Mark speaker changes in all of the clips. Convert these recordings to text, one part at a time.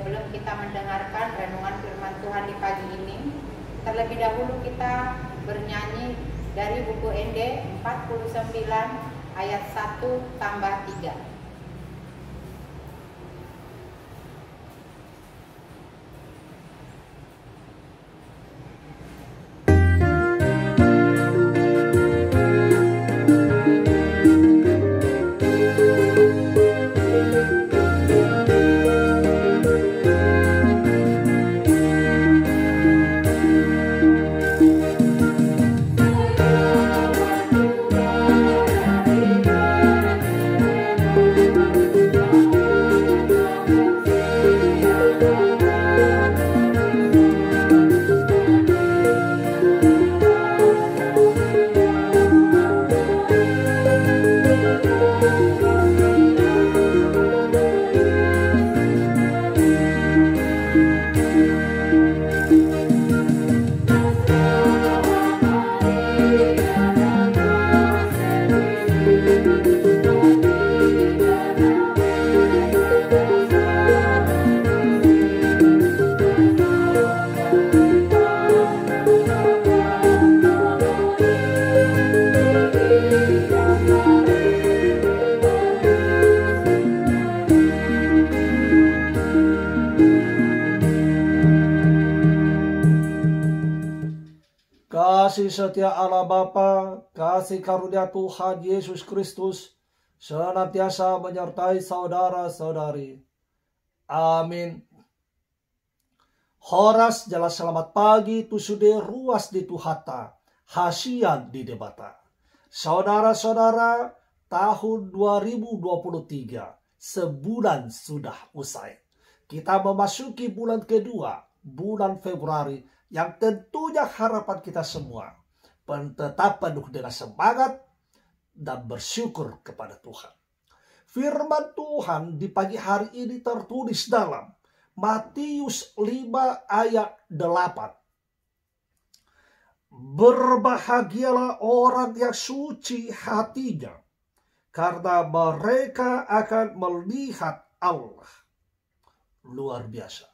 Speaker 1: Sebelum kita mendengarkan renungan firman Tuhan di pagi ini, terlebih dahulu kita bernyanyi dari buku ND 49 ayat 1 tambah 3.
Speaker 2: Kasih setia Allah Bapa, kasih karunia Tuhan Yesus Kristus senantiasa menyertai saudara-saudari. Amin. Horas jelas selamat pagi tu sudah ruas di Tuhata, hasian di debata. Saudara-saudara, tahun 2023, sebulan sudah usai. Kita memasuki bulan kedua, bulan Februari, yang tentunya harapan kita semua tetap penuh dengan semangat dan bersyukur kepada Tuhan. Firman Tuhan di pagi hari ini tertulis dalam Matius 5 ayat 8. Berbahagialah orang yang suci hatinya, karena mereka akan melihat Allah. Luar biasa.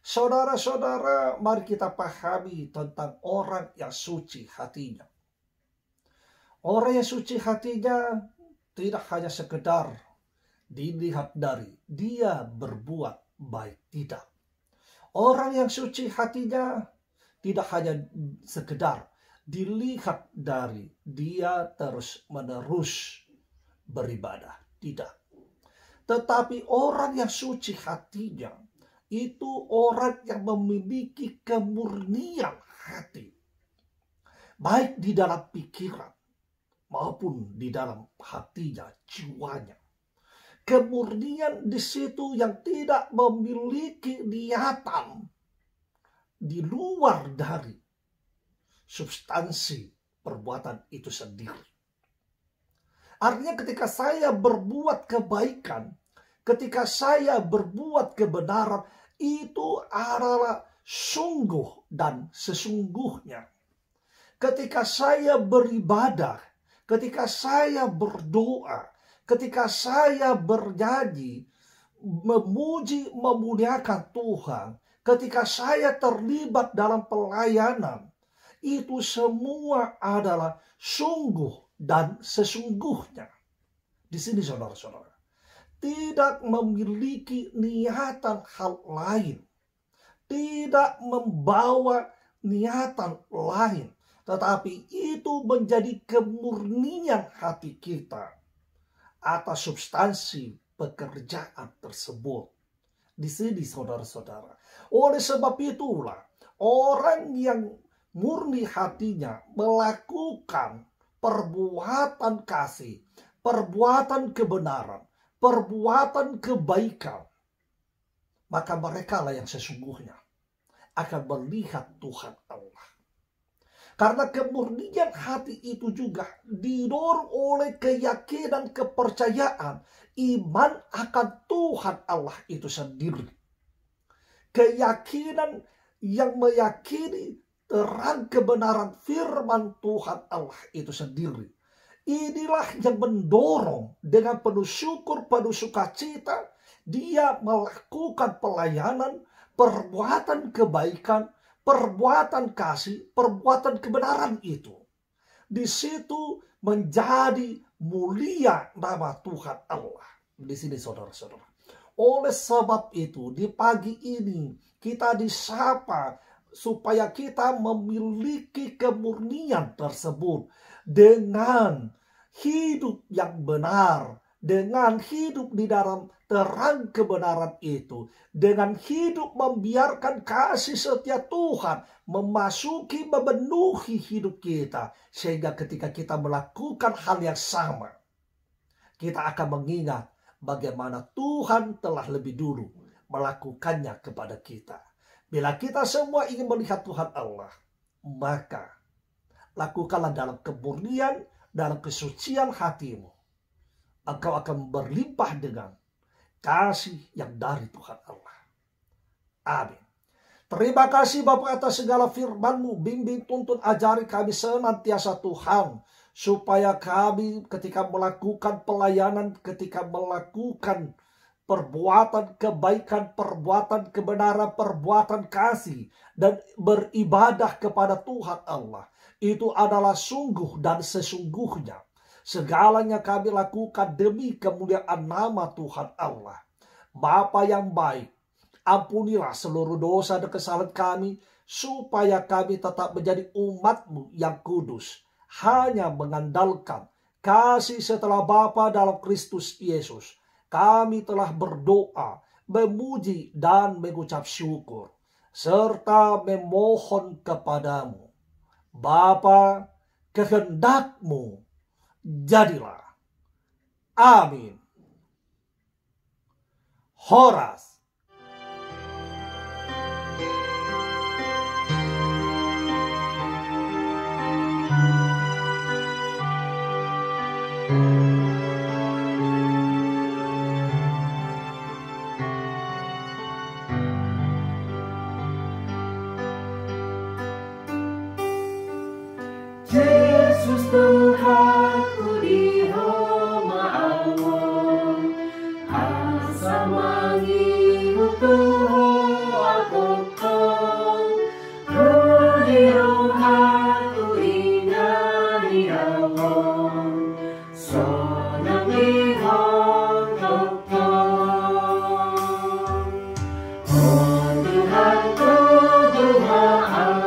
Speaker 2: Saudara-saudara, mari kita pahami tentang orang yang suci hatinya. Orang yang suci hatinya tidak hanya sekedar dilihat dari dia berbuat baik, tidak. Orang yang suci hatinya tidak hanya sekedar dilihat dari dia terus-menerus beribadah, tidak. Tetapi orang yang suci hatinya itu orang yang memiliki kemurnian hati, baik di dalam pikiran maupun di dalam hatinya, jiwanya. Kemurnian di situ yang tidak memiliki niatan di luar dari substansi perbuatan itu sendiri. Artinya ketika saya berbuat kebaikan, ketika saya berbuat kebenaran, itu adalah sungguh dan sesungguhnya. Ketika saya beribadah, ketika saya berdoa, ketika saya bernyanyi, memuji, memuliakan Tuhan, ketika saya terlibat dalam pelayanan, itu semua adalah sungguh dan sesungguhnya. Di sini saudara-saudara, tidak memiliki niatan hal lain, tidak membawa niatan lain, tetapi itu menjadi kemurnian hati kita atas substansi pekerjaan tersebut. Di sini saudara-saudara, oleh sebab itulah orang yang murni hatinya melakukan perbuatan kasih, perbuatan kebenaran, perbuatan kebaikan, maka mereka lah yang sesungguhnya akan melihat Tuhan Allah. Karena kemurnian hati itu juga didorong oleh keyakinan, kepercayaan, iman akan Tuhan Allah itu sendiri. Keyakinan yang meyakini terang kebenaran firman Tuhan Allah itu sendiri. Inilah yang mendorong dengan penuh syukur, penuh sukacita dia melakukan pelayanan, perbuatan kebaikan, perbuatan kasih, perbuatan kebenaran itu. Di situ menjadi mulia nama Tuhan Allah. Di sini saudara-saudara. Oleh sebab itu di pagi ini kita disapa supaya kita memiliki kemurnian tersebut dengan hidup yang benar, dengan hidup di dalam terang kebenaran itu, dengan hidup membiarkan kasih setia Tuhan memasuki, memenuhi hidup kita, sehingga ketika kita melakukan hal yang sama, kita akan mengingat bagaimana Tuhan telah lebih dulu melakukannya kepada kita. Bila kita semua ingin melihat Tuhan Allah, maka lakukanlah dalam kemurnian, dalam kesucian hatimu. Engkau akan berlimpah dengan kasih yang dari Tuhan Allah. Amin. Terima kasih Bapa atas segala firman-Mu. Bimbing, tuntun, ajari kami senantiasa Tuhan. Supaya kami ketika melakukan pelayanan, ketika melakukan perbuatan kebaikan, perbuatan kebenaran, perbuatan kasih, dan beribadah kepada Tuhan Allah, itu adalah sungguh dan sesungguhnya. Segalanya kami lakukan demi kemuliaan nama Tuhan Allah. Bapa yang baik, ampunilah seluruh dosa dan kesalahan kami, supaya kami tetap menjadi umat-Mu yang kudus, hanya mengandalkan kasih setelah Bapa dalam Kristus Yesus. Kami telah berdoa, memuji dan mengucap syukur, serta memohon kepadamu. Bapa, kehendak-Mu jadilah. Amin. Horas.
Speaker 3: Yesus Tuhanku di Allah, asa mangihu Tuhan agokan, kudirong haku ingani Allah, sonang ihon doktor. Oh Tuhanku duhaan,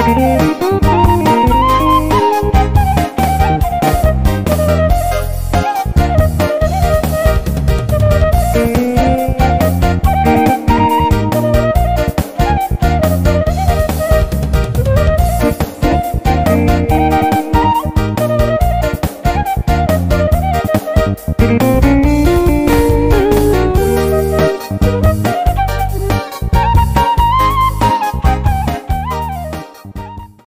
Speaker 4: Thank you.